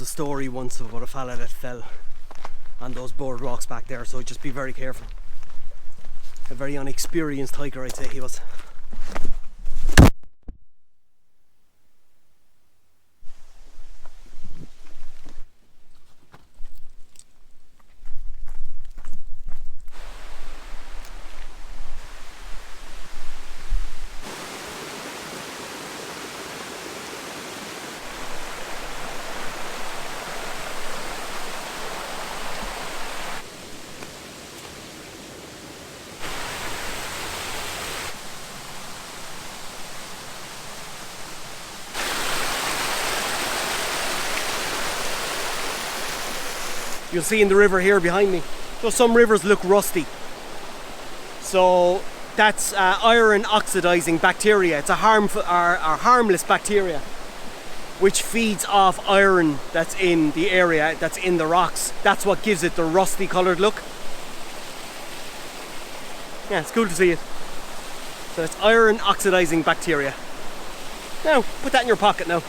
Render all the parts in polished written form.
a story once about a fella that fell on those boardwalks back there, so just be very careful. A very unexperienced hiker, I'd say he was. You'll see in the river here behind me, so some rivers look rusty. So that's iron oxidizing bacteria. It's a harmful or harmless bacteria which feeds off iron that's in the area, that's in the rocks. That's what gives it the rusty coloured look. Yeah, it's cool to see it. So it's iron oxidizing bacteria. Now, put that in your pocket now.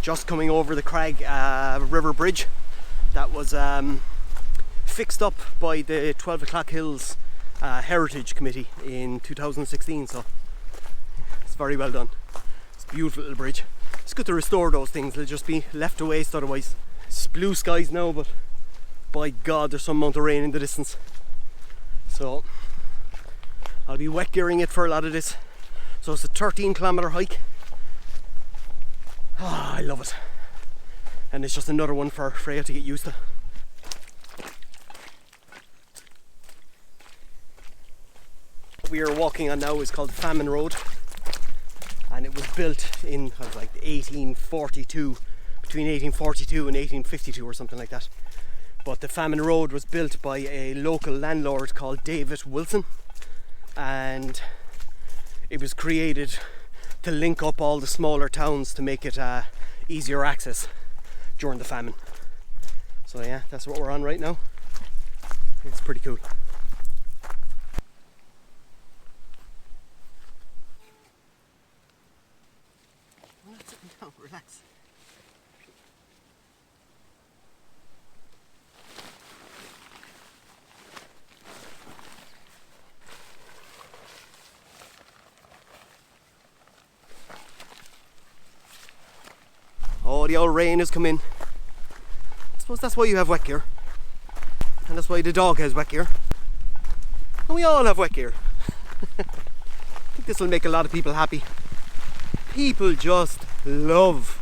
Just coming over the Crag River Bridge that was fixed up by the 12 O'Clock Hills Heritage Committee in 2016, so it's very well done. It's a beautiful little bridge. It's good to restore those things, they'll just be left to waste otherwise. It's blue skies now, but by God there's some amount of rain in the distance, so I'll be wet gearing it for a lot of this. So it's a 13-kilometre hike. Oh, I love it, and it's just another one for Freya to get used to. What we are walking on now is called Famine Road, and it was built in like 1842, between 1842 and 1852 or something like that. But the Famine Road was built by a local landlord called David Wilson, and it was created to link up all the smaller towns to make it easier access during the famine. So yeah, that's what we're on right now. It's pretty cool. No, relax. Oh, the old rain has come in. I suppose that's why you have wet gear. And that's why the dog has wet gear. And we all have wet gear. I think this will make a lot of people happy. People just love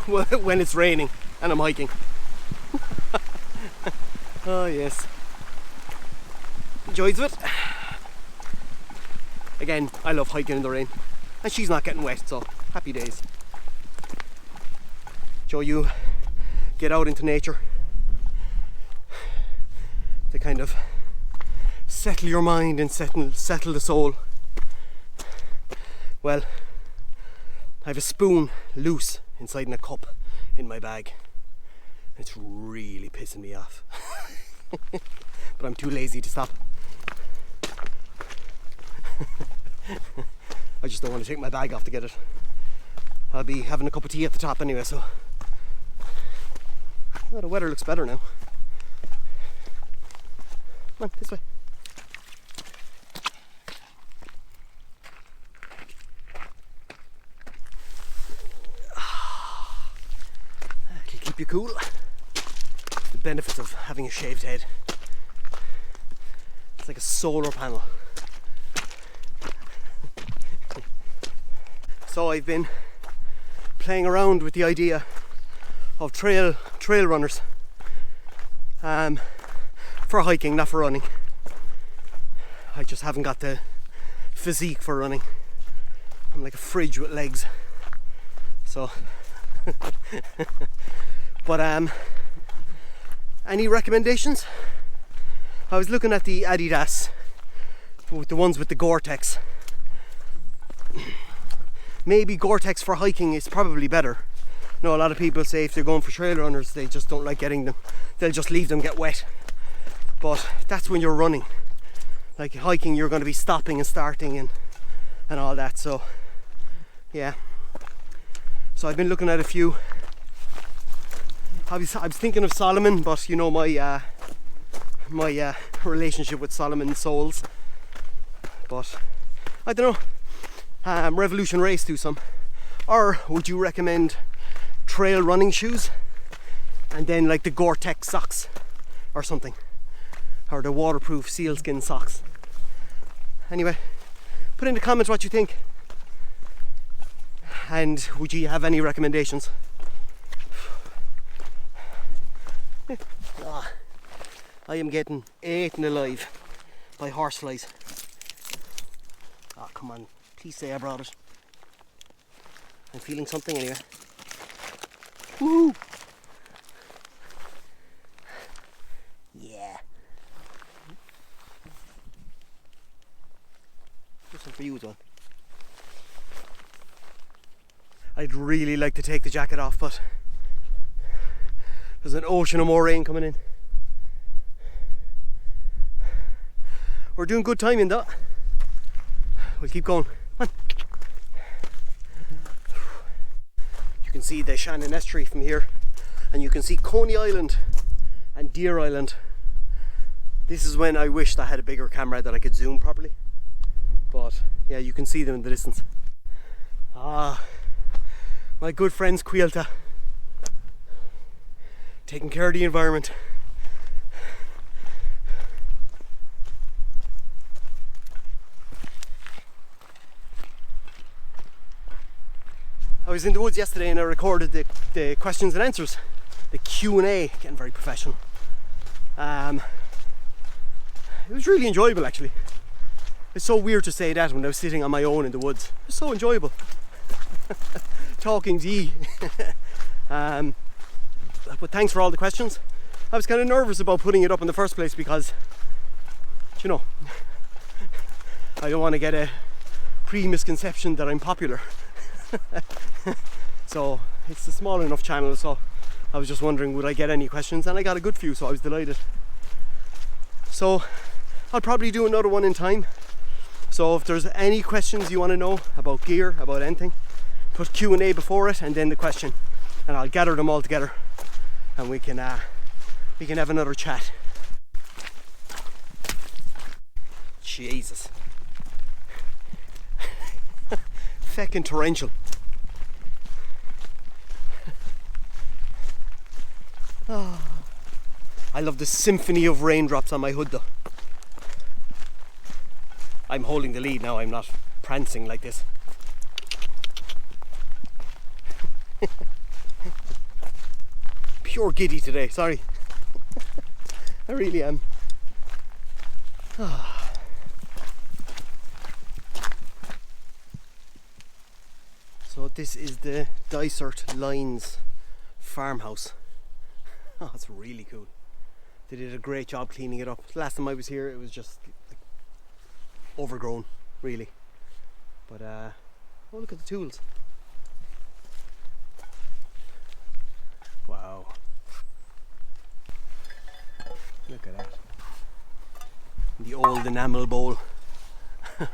when it's raining and I'm hiking. Oh yes. The joys of it. Again, I love hiking in the rain. And she's not getting wet, so happy days. So you get out into nature to kind of settle your mind and settle the soul. Well, I have a spoon loose inside in a cup in my bag. It's really pissing me off. But I'm too lazy to stop. I just don't want to take my bag off to get it. I'll be having a cup of tea at the top anyway, so. Oh, the weather looks better now. Come on, this way. It'll keep you cool. The benefits of having a shaved head. It's like a solar panel. So I've been playing around with the idea of trail runners for hiking, not for running. I just haven't got the physique for running. I'm like a fridge with legs. So but any recommendations? I was looking at the Adidas, with the ones with the Gore-Tex. Maybe Gore-Tex for hiking is probably better. No, a lot of people say if they're going for trail runners, they just don't like getting them. They'll just leave them get wet. But that's when you're running. Like hiking, you're going to be stopping and starting and and all that. So yeah, so I've been looking at a few. I was thinking of Solomon, but you know my relationship with Solomon soles. But I don't know. Revolution Race do some, or would you recommend trail running shoes and then like the Gore-Tex socks or something, or the waterproof sealskin socks? Anyway, put in the comments what you think, and would you have any recommendations? I am getting eaten alive by horseflies. Oh, come on, please say I brought it. I'm feeling something anyway. Woo! Yeah. There's some for you as well. I'd really like to take the jacket off, but there's an ocean of more rain coming in. We're doing good timing though. We'll keep going. Come on. You can see the Shannon Estuary from here, and you can see Coney Island and Deer Island. This is when I wished I had a bigger camera that I could zoom properly. But yeah, you can see them in the distance. Ah, my good friends Quilta, taking care of the environment. I was in the woods yesterday and I recorded the questions and answers, the Q&A, getting very professional. It was really enjoyable actually. It's so weird to say that when I was sitting on my own in the woods. It was so enjoyable. Talking to ye. But thanks for all the questions. I was kind of nervous about putting it up in the first place because, you know, I don't want to get a pre-misconception that I'm popular. So it's a small enough channel, so I was just wondering would I get any questions, and I got a good few, so I was delighted. So I'll probably do another one in time. So if there's any questions you want to know about gear, about anything, put Q&A before it and then the question, and I'll gather them all together and we can have another chat. Jesus. Feckin' torrential. Oh, I love the symphony of raindrops on my hood though. I'm holding the lead now, I'm not prancing like this. Pure giddy today, sorry. I really am. So this is the Dysart Lines farmhouse. Oh, it's really cool. They did a great job cleaning it up. Last time I was here it was just overgrown, really. But oh, look at the tools. Wow. Look at that. The old enamel bowl. It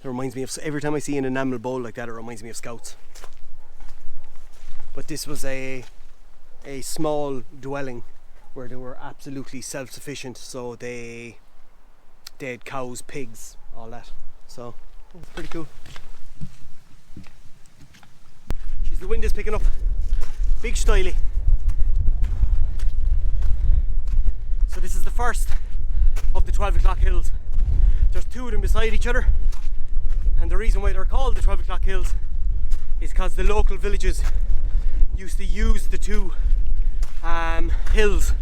reminds me of, every time I see an enamel bowl like that, it reminds me of Scouts. But this was a small dwelling where they were absolutely self-sufficient, so they had cows, pigs, all that. So it's pretty cool. Jeez, the wind is picking up. Big styly. So this is the first of the 12 o'clock hills. There's two of them beside each other, and the reason why they're called the 12 o'clock hills is because the local villages used to use the two hills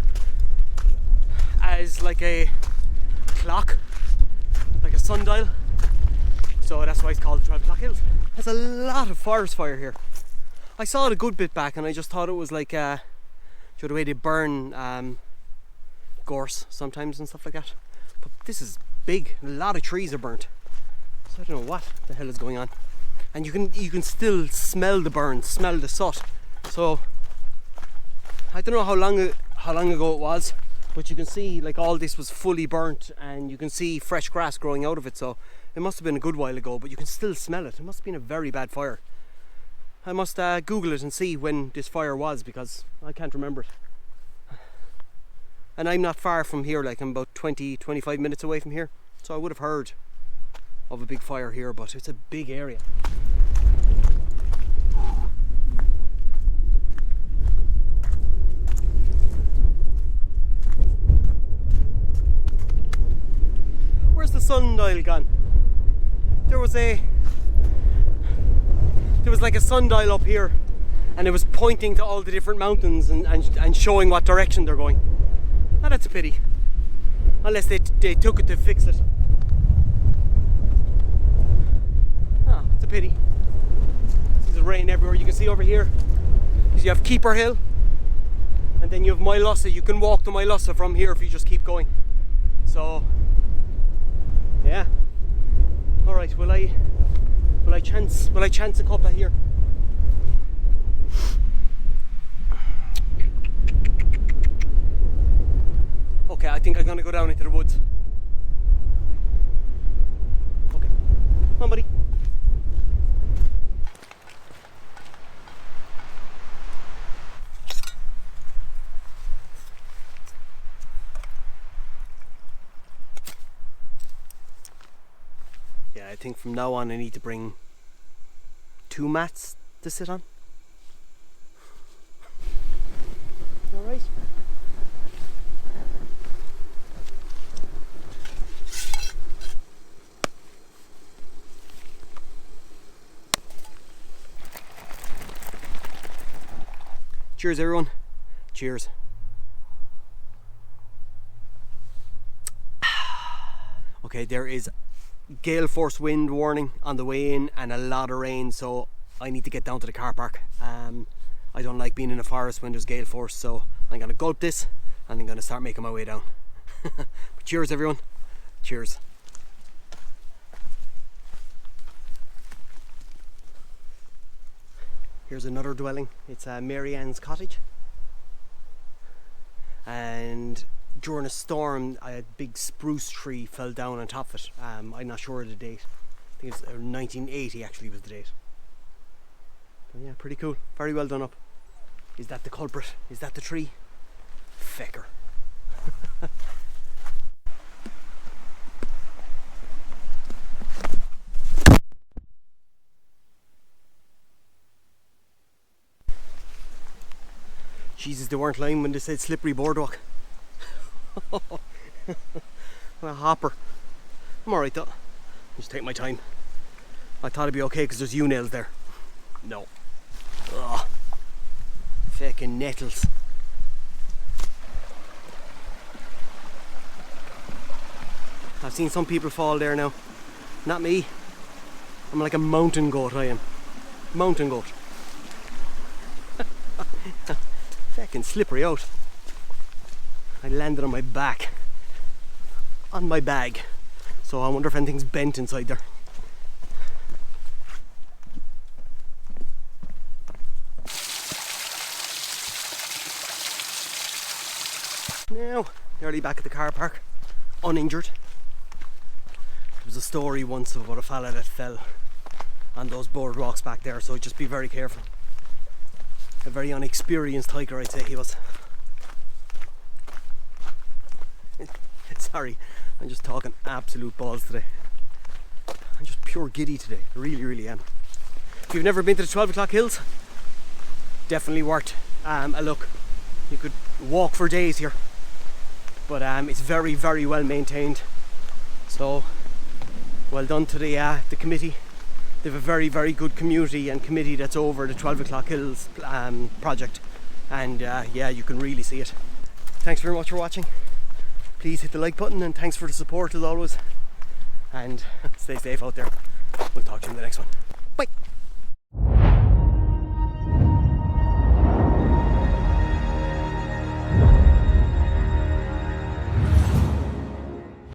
as like a clock, like a sundial, so that's why it's called the 12 o'clock hills. There's a lot of forest fire here. I saw it a good bit back and I just thought it was like the way they burn gorse sometimes and stuff like that, but this is big. A lot of trees are burnt, so I don't know what the hell is going on. And you can still smell the burn, smell the soot. So I don't know how long ago it was, but you can see like all this was fully burnt, and you can see fresh grass growing out of it. So It must have been a good while ago, but you can still smell it. It must have been a very bad fire. I must Google it and see when this fire was, because I can't remember it. And I'm not far from here, like I'm about 20-25 minutes away from here, so I would have heard of a big fire here, but it's a big area. Where's the sundial gone? There was like a sundial up here, and it was pointing to all the different mountains and showing what direction they're going. Oh, that's a pity. Unless they took it to fix it. Ah, it's a pity. There's rain everywhere. You can see over here, you have Keeper Hill, and then you have Mylossa. You can walk to Mylossa from here if you just keep going. So, yeah. All right. Will I chance a cuppa here? Okay, I think I'm gonna go down into the woods. Okay, come on, buddy. Yeah, I think from now on I need to bring 2 mats to sit on. All right. Cheers, everyone. Cheers. Okay, there is gale force wind warning on the way in and a lot of rain, so I need to get down to the car park. I don't like being in a forest when there's gale force, so I'm gonna gulp this and I'm gonna start making my way down. But cheers, everyone. Cheers. Here's another dwelling. It's Mary Ann's cottage, and during a storm a big spruce tree fell down on top of it. I'm not sure of the date. I think it's 1980 actually was the date. But yeah, pretty cool. Very well done up. Is that the culprit? Is that the tree? Fecker. Jesus, they weren't lying when they said slippery boardwalk. What a hopper. I'm alright though. Just take my time. I thought it'd be okay because there's U-nails there. No. Ugh. Feckin' nettles. I've seen some people fall there now. Not me. I'm like a mountain goat, I am. Mountain goat. Feckin' slippery out. I landed on my back. On my bag. So I wonder if anything's bent inside there. Now, nearly back at the car park. Uninjured. There was a story once about a fella that fell on those boardwalks back there, so just be very careful. A very unexperienced hiker, I'd say he was. Sorry, I'm just talking absolute balls today. I'm just pure giddy today. I really, really am. If you've never been to the 12 o'clock hills, definitely worth a look. You could walk for days here, but it's very, very well maintained. So, well done to the committee. They have a very, very good community and committee that's over the 12 o'clock hills project, and yeah, you can really see it. Thanks very much for watching. Please hit the like button, and thanks for the support as always, and stay safe out there. We'll talk to you in the next one. Bye.